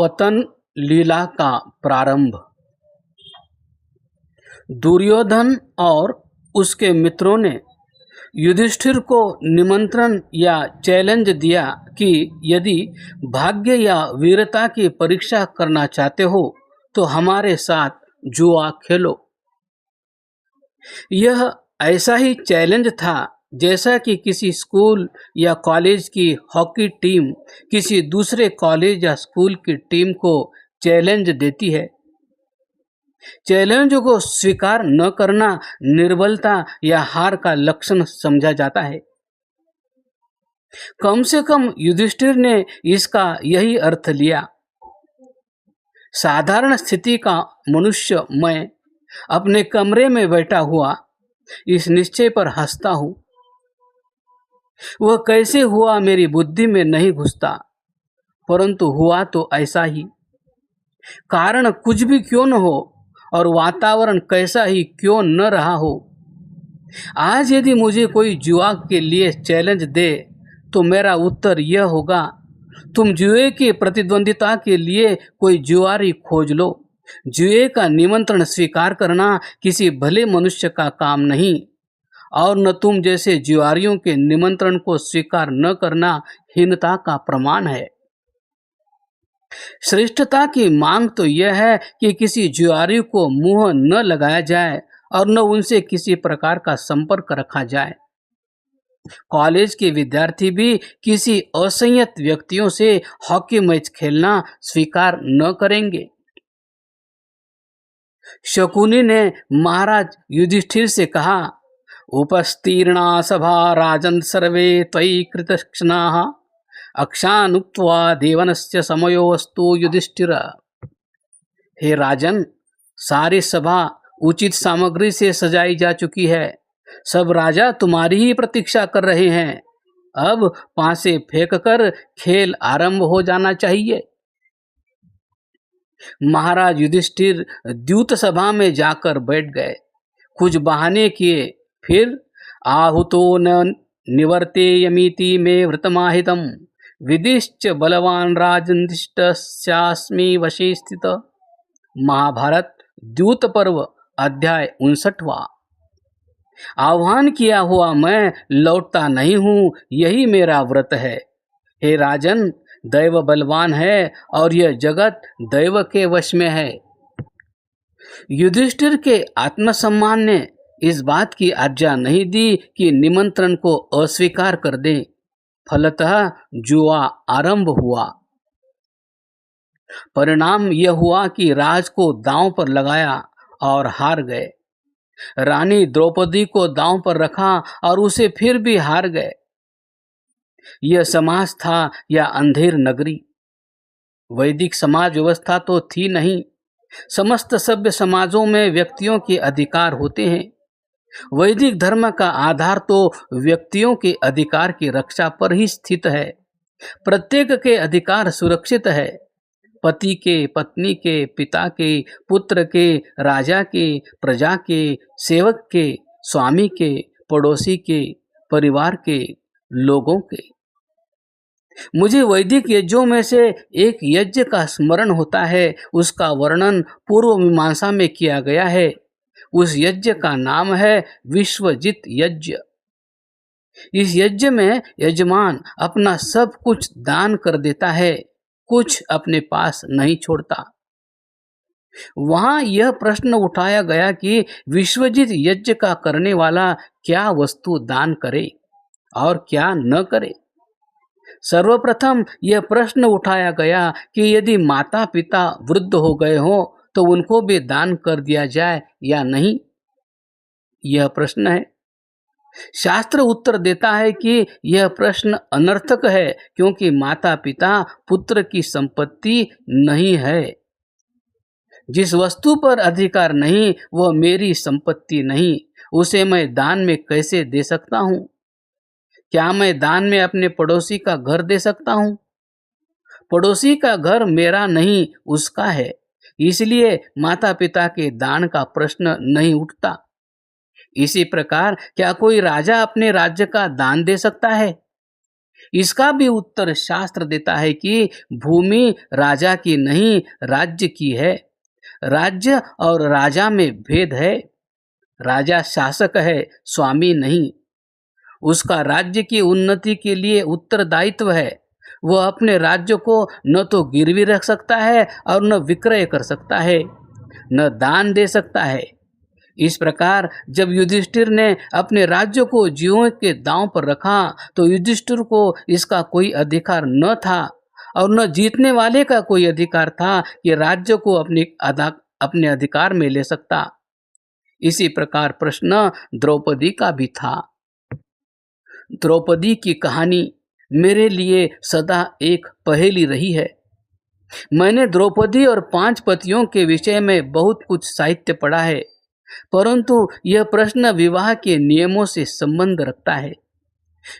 पतन लीला का प्रारंभ। दुर्योधन और उसके मित्रों ने युधिष्ठिर को निमंत्रण या चैलेंज दिया कि यदि भाग्य या वीरता की परीक्षा करना चाहते हो तो हमारे साथ जुआ खेलो। यह ऐसा ही चैलेंज था जैसा कि किसी स्कूल या कॉलेज की हॉकी टीम किसी दूसरे कॉलेज या स्कूल की टीम को चैलेंज देती है। चैलेंज को स्वीकार न करना निर्बलता या हार का लक्षण समझा जाता है। कम से कम युधिष्ठिर ने इसका यही अर्थ लिया। साधारण स्थिति का मनुष्य मैं अपने कमरे में बैठा हुआ इस निश्चय पर हंसता हूं। वह कैसे हुआ मेरी बुद्धि में नहीं घुसता, परंतु हुआ तो ऐसा ही। कारण कुछ भी क्यों न हो और वातावरण कैसा ही क्यों न रहा हो, आज यदि मुझे कोई जुआ के लिए चैलेंज दे तो मेरा उत्तर यह होगा, तुम जुए की प्रतिद्वंदिता के लिए कोई जुआरी खोज लो। जुए का निमंत्रण स्वीकार करना किसी भले मनुष्य का काम नहीं, और न तुम जैसे जुआरियों के निमंत्रण को स्वीकार न करना हीनता का प्रमाण है। श्रेष्ठता की मांग तो यह है कि किसी जुआरी को मुंह न लगाया जाए और न उनसे किसी प्रकार का संपर्क रखा जाए। कॉलेज के विद्यार्थी भी किसी असंयत व्यक्तियों से हॉकी मैच खेलना स्वीकार न करेंगे। शकुनी ने महाराज युधिष्ठिर से कहा, उपस्तीर्णा सभा राजन सर्वे त्वयि कृतक्षणाः अक्षानुक्त्वा देवनस्य समयोस्तु युधिष्ठिर। हे राजन, सारी सभा उचित सामग्री से सजाई जा चुकी है। सब राजा तुम्हारी ही प्रतीक्षा कर रहे हैं। अब पासे फेंक कर खेल आरंभ हो जाना चाहिए। महाराज युधिष्ठिर द्यूत सभा में जाकर बैठ गए। कुछ बहाने किए, फिर आहुतो न निवर्तेयमीति मे वृतमाहितम विदिश्च बलवान राजनिष्ठस्यास्मि वशे स्थित। महाभारत द्यूत पर्व अध्याय 59वां। आह्वान किया हुआ मैं लौटता नहीं हूँ, यही मेरा व्रत है। हे राजन, दैव बलवान है और यह जगत दैव के वश में है। युधिष्ठिर के आत्मसम्मान ने इस बात की आज्ञा नहीं दी कि निमंत्रण को अस्वीकार कर दें। फलतः जुआ आरंभ हुआ। परिणाम यह हुआ कि राज को दांव पर लगाया और हार गए। रानी द्रौपदी को दांव पर रखा और उसे फिर भी हार गए। यह समाज था या अंधेर नगरी? वैदिक समाज व्यवस्था तो थी नहीं। समस्त सभ्य समाजों में व्यक्तियों के अधिकार होते हैं। वैदिक धर्म का आधार तो व्यक्तियों के अधिकार की रक्षा पर ही स्थित है। प्रत्येक के अधिकार सुरक्षित है। पति के, पत्नी के, पिता के, पुत्र के, राजा के, प्रजा के, सेवक के, स्वामी के, पड़ोसी के, परिवार के, लोगों के। मुझे वैदिक यज्ञों में से एक यज्ञ का स्मरण होता है। उसका वर्णन पूर्व मीमांसा में किया गया है। उस यज्ञ का नाम है विश्वजित यज्ञ। इस यज्ञ में यजमान अपना सब कुछ दान कर देता है, कुछ अपने पास नहीं छोड़ता। वहां यह प्रश्न उठाया गया कि विश्वजित यज्ञ का करने वाला क्या वस्तु दान करे और क्या न करे। सर्वप्रथम यह प्रश्न उठाया गया कि यदि माता पिता वृद्ध हो गए हों तो उनको भी दान कर दिया जाए या नहीं। यह प्रश्न है। शास्त्र उत्तर देता है कि यह प्रश्न अनर्थक है, क्योंकि माता पिता पुत्र की संपत्ति नहीं है। जिस वस्तु पर अधिकार नहीं वह मेरी संपत्ति नहीं, उसे मैं दान में कैसे दे सकता हूँ? क्या मैं दान में अपने पड़ोसी का घर दे सकता हूँ? पड़ोसी का घर मेरा नहीं, उसका है। इसलिए माता पिता के दान का प्रश्न नहीं उठता। इसी प्रकार क्या कोई राजा अपने राज्य का दान दे सकता है? इसका भी उत्तर शास्त्र देता है कि भूमि राजा की नहीं, राज्य की है। राज्य और राजा में भेद है। राजा शासक है, स्वामी नहीं। उसका राज्य की उन्नति के लिए उत्तरदायित्व है। वह अपने राज्य को न तो गिरवी रख सकता है और न विक्रय कर सकता है, न दान दे सकता है। इस प्रकार जब युधिष्ठिर ने अपने राज्य को जीवों के दांव पर रखा तो युधिष्ठिर को इसका कोई अधिकार न था और न जीतने वाले का कोई अधिकार था कि राज्य को अपने अधिकार में ले सकता। इसी प्रकार प्रश्न द्रौपदी का भी था। द्रौपदी की कहानी मेरे लिए सदा एक पहेली रही है। मैंने द्रौपदी और 5 पतियों के विषय में बहुत कुछ साहित्य पढ़ा है, परंतु यह प्रश्न विवाह के नियमों से संबंध रखता है।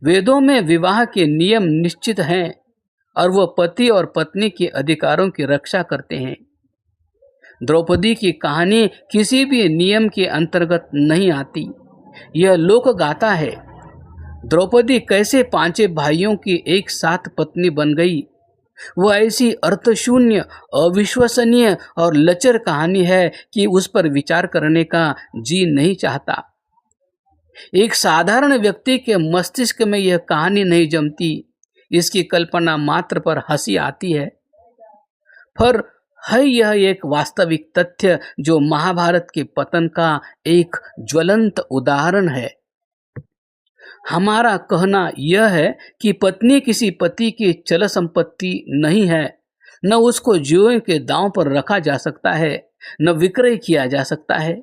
वेदों में विवाह के नियम निश्चित हैं और वह पति और पत्नी के अधिकारों की रक्षा करते हैं। द्रौपदी की कहानी किसी भी नियम के अंतर्गत नहीं आती। यह लोक गाथा है। द्रौपदी कैसे 5 भाइयों की एक साथ पत्नी बन गई, वह ऐसी अर्थशून्य, अविश्वसनीय और लचर कहानी है कि उस पर विचार करने का जी नहीं चाहता। एक साधारण व्यक्ति के मस्तिष्क में यह कहानी नहीं जमती। इसकी कल्पना मात्र पर हंसी आती है। पर है यह एक वास्तविक तथ्य जो महाभारत के पतन का एक ज्वलंत उदाहरण है। हमारा कहना यह है कि पत्नी किसी पति की चल संपत्ति नहीं है। न उसको जीवों के दांव पर रखा जा सकता है, न विक्रय किया जा सकता है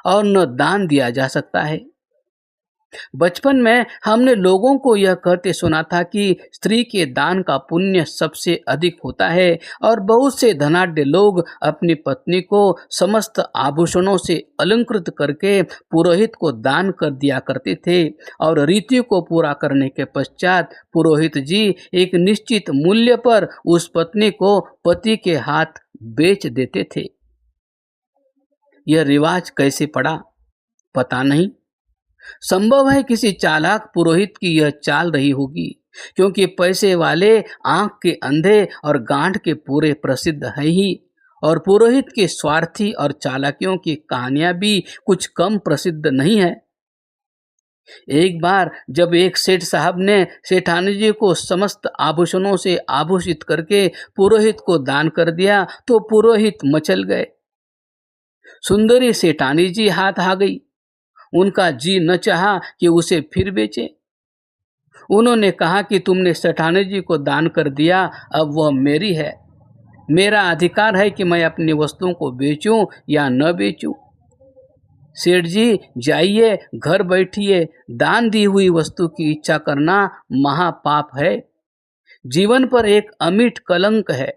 और न दान दिया जा सकता है। बचपन में हमने लोगों को यह कहते सुना था कि स्त्री के दान का पुण्य सबसे अधिक होता है और बहुत से धनाढ्य लोग अपनी पत्नी को समस्त आभूषणों से अलंकृत करके पुरोहित को दान कर दिया करते थे और रीति को पूरा करने के पश्चात पुरोहित जी एक निश्चित मूल्य पर उस पत्नी को पति के हाथ बेच देते थे। यह रिवाज कैसे पड़ा पता नहीं। संभव है किसी चालाक पुरोहित की यह चाल रही होगी, क्योंकि पैसे वाले आंख के अंधे और गांठ के पूरे प्रसिद्ध हैं ही, और पुरोहित के स्वार्थी और चालाकियों की कहानियां भी कुछ कम प्रसिद्ध नहीं है। एक बार जब एक सेठ साहब ने सेठानी जी को समस्त आभूषणों से आभूषित करके पुरोहित को दान कर दिया तो पुरोहित मचल गए। सुंदरी सेठानी जी हाथ आ गई। उनका जी न चाहा कि उसे फिर बेचे। उन्होंने कहा कि तुमने सेठानी जी को दान कर दिया, अब वह मेरी है। मेरा अधिकार है कि मैं अपनी वस्तुओं को बेचूं या न बेचूं। सेठ जी जाइए, घर बैठिए। दान दी हुई वस्तु की इच्छा करना महापाप है, जीवन पर एक अमिट कलंक है।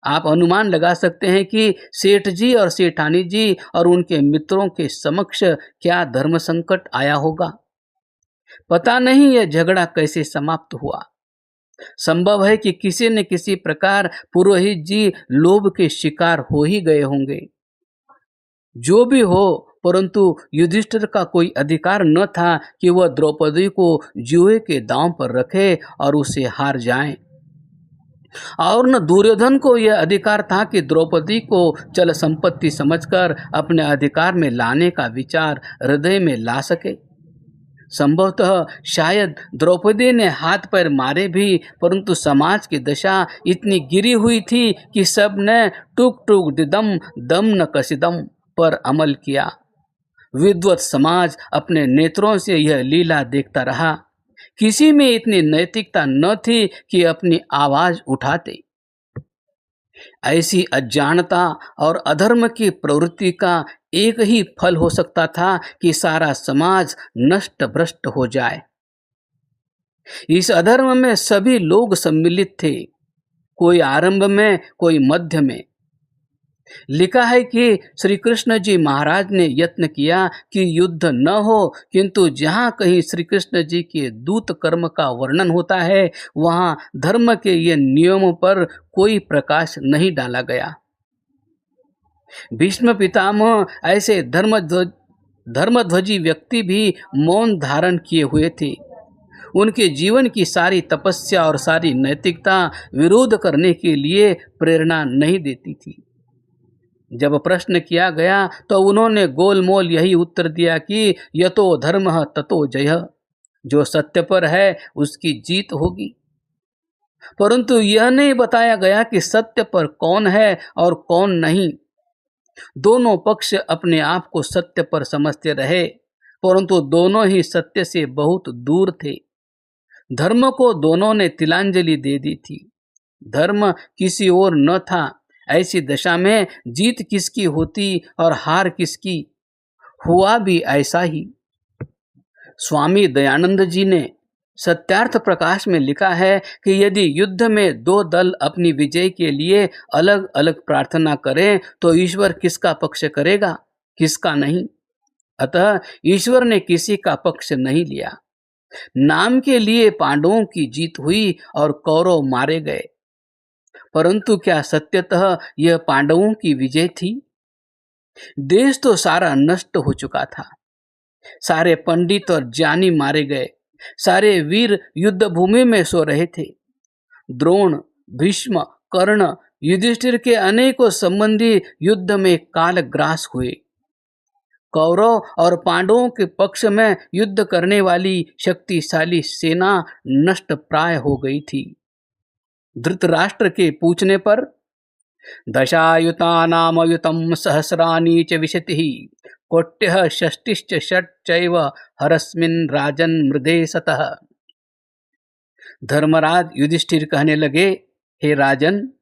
आप अनुमान लगा सकते हैं कि सेठ जी और सेठानी जी और उनके मित्रों के समक्ष क्या धर्म संकट आया होगा। पता नहीं यह झगड़ा कैसे समाप्त हुआ। संभव है कि किसी न किसी प्रकार पुरोहित जी लोभ के शिकार हो ही गए होंगे। जो भी हो, परंतु युधिष्ठिर का कोई अधिकार न था कि वह द्रौपदी को जुए के दांव पर रखे और उसे हार जाए, और न दुर्योधन को यह अधिकार था कि द्रौपदी को चल संपत्ति समझकर अपने अधिकार में लाने का विचार हृदय में ला सके। संभवतः शायद द्रौपदी ने हाथ पैर मारे भी, परंतु समाज की दशा इतनी गिरी हुई थी कि सब ने टुक टुक दिदम दम न कसिदम पर अमल किया। विद्वत समाज अपने नेत्रों से यह लीला देखता रहा। किसी में इतनी नैतिकता न थी कि अपनी आवाज उठाते। ऐसी अज्ञानता और अधर्म की प्रवृत्ति का एक ही फल हो सकता था कि सारा समाज नष्ट भ्रष्ट हो जाए। इस अधर्म में सभी लोग सम्मिलित थे, कोई आरंभ में, कोई मध्य में। लिखा है कि श्री कृष्ण जी महाराज ने यत्न किया कि युद्ध न हो, किंतु जहाँ कहीं श्री कृष्ण जी के दूत कर्म का वर्णन होता है वहाँ धर्म के ये नियमों पर कोई प्रकाश नहीं डाला गया। भीष्म पितामह ऐसे धर्मध्वजी व्यक्ति भी मौन धारण किए हुए थे। उनके जीवन की सारी तपस्या और सारी नैतिकता विरोध करने के लिए प्रेरणा नहीं देती थी। जब प्रश्न किया गया तो उन्होंने गोलमोल यही उत्तर दिया कि यतो धर्मः ततो जयः, जो सत्य पर है उसकी जीत होगी। परंतु यह नहीं बताया गया कि सत्य पर कौन है और कौन नहीं। दोनों पक्ष अपने आप को सत्य पर समझते रहे, परंतु दोनों ही सत्य से बहुत दूर थे। धर्म को दोनों ने तिलांजलि दे दी थी। धर्म किसी और न था। ऐसी दशा में जीत किसकी होती और हार किसकी? हुआ भी ऐसा ही। स्वामी दयानंद जी ने सत्यार्थ प्रकाश में लिखा है कि यदि युद्ध में दो दल अपनी विजय के लिए अलग अलग प्रार्थना करें तो ईश्वर किसका पक्ष करेगा, किसका नहीं। अतः ईश्वर ने किसी का पक्ष नहीं लिया। नाम के लिए पांडवों की जीत हुई और कौरव मारे गए, परंतु क्या सत्यतः यह पांडवों की विजय थी? देश तो सारा नष्ट हो चुका था। सारे पंडित और ज्ञानी मारे गए। सारे वीर युद्ध भूमि में सो रहे थे। द्रोण, भीष्म, कर्ण, युधिष्ठिर के अनेकों संबंधी युद्ध में कालग्रास हुए। कौरव और पांडवों के पक्ष में युद्ध करने वाली शक्तिशाली सेना नष्ट प्राय हो गई थी। धृतराष्ट्र के पूछने पर दशायुतानामयुतं सहस्राणि च विशतिः कोट्यः षष्टिश्च षट्चैव हरस्मिन् राजन् मृदे सतः। धर्मराज युधिष्ठिर कहने लगे, हे राजन,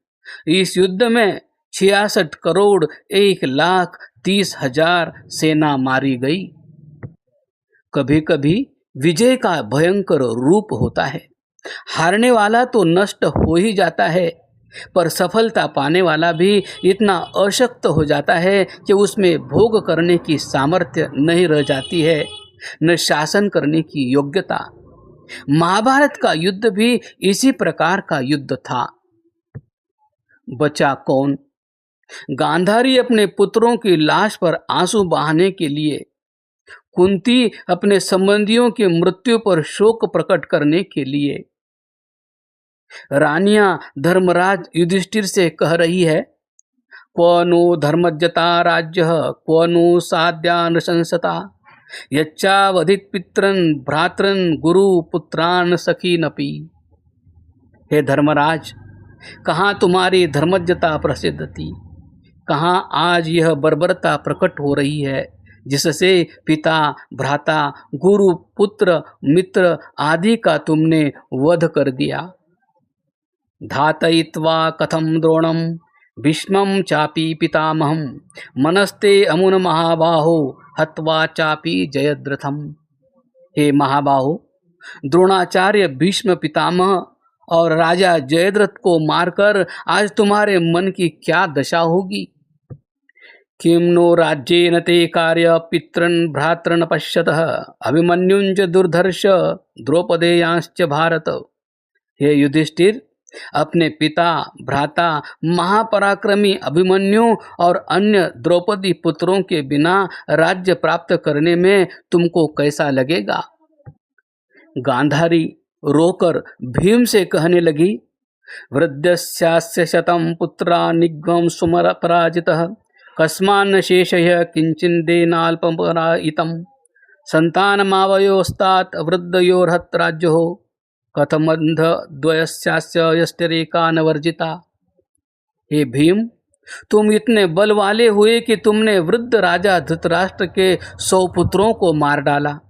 इस युद्ध में 66 करोड़ 1,30,000 सेना मारी गई। कभी कभी विजय का भयंकर रूप होता है। हारने वाला तो नष्ट हो ही जाता है, पर सफलता पाने वाला भी इतना अशक्त हो जाता है कि उसमें भोग करने की सामर्थ्य नहीं रह जाती है, न शासन करने की योग्यता। महाभारत का युद्ध भी इसी प्रकार का युद्ध था। बचा कौन? गांधारी अपने पुत्रों की लाश पर आंसू बहाने के लिए, कुंती अपने संबंधियों की मृत्यु पर शोक प्रकट करने के लिए। रानियां धर्मराज युधिष्ठिर से कह रही है, क्व नो धर्मज्ञता राज्य क्व नो साध्या नृशंसता यच्चावधित पितरन भ्रातरन गुरु पुत्रान सखीनपि। हे धर्मराज, कहाँ तुम्हारी धर्मज्ञता प्रसिद्ध थी? कहाँ आज यह बर्बरता प्रकट हो रही है जिससे पिता, भ्राता, गुरु, पुत्र, मित्र आदि का तुमने वध कर दिया। धातयित्वा कथम द्रोणम भीष्मं चापि पितामहं मनस्ते अमुन महाबाहो हत्वा चापि जयद्रथम। हे महाबाहो, द्रोणाचार्य, भीष्म पितामह और राजा जयद्रथ को मारकर आज तुम्हारे मन की क्या दशा होगी? किं नो राज्येन ते कार्य पितृन् भ्रातृन् पश्यतः अभिमन्युञ्च दुर्धर्ष द्रौपदेयांश्च भारत। हे युधिष्ठिर, अपने पिता, भ्राता, महापराक्रमी अभिमन्यु और अन्य द्रौपदी पुत्रों के बिना राज्य प्राप्त करने में तुमको कैसा लगेगा? गांधारी रोकर भीम से कहने लगी, वृद्धस्यास्य शतं पुत्रा निग्वं सुमर पराजितः कस्मान्न शेषयः किंचिदेनाल्पपरायितं संतानमावयोस्तात् वृद्धयोर्हत राज्यो कथमंध द्वयस्यास्य यष्टिरेका न वर्जिता। हे भीम, तुम इतने बल वाले हुए कि तुमने वृद्ध राजा धृतराष्ट्र के 100 पुत्रों को मार डाला।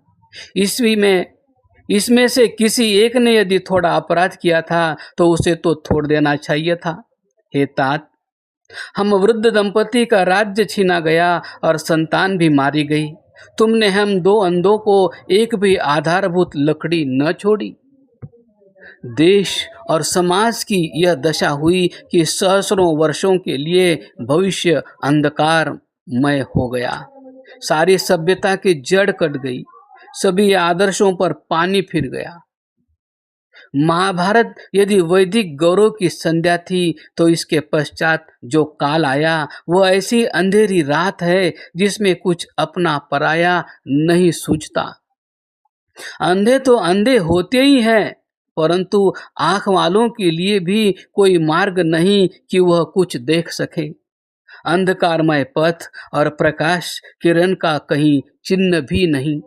इसमें से किसी एक ने यदि थोड़ा अपराध किया था तो उसे तो छोड़ देना चाहिए था। हे तात, हम वृद्ध दंपति का राज्य छीना गया और संतान भी मारी गई। तुमने हम 2 अंधों को एक भी आधारभूत लकड़ी न छोड़ी। देश और समाज की यह दशा हुई कि सहस्रों वर्षों के लिए भविष्य अंधकारमय हो गया। सारी सभ्यता की जड़ कट गई। सभी आदर्शों पर पानी फिर गया। महाभारत यदि वैदिक गौरव की संध्या थी तो इसके पश्चात जो काल आया वह ऐसी अंधेरी रात है जिसमें कुछ अपना पराया नहीं सूझता। अंधे तो अंधे होते ही हैं, परंतु आंख वालों के लिए भी कोई मार्ग नहीं कि वह कुछ देख सके। अंधकारमय पथ और प्रकाश किरण का कहीं चिन्ह भी नहीं।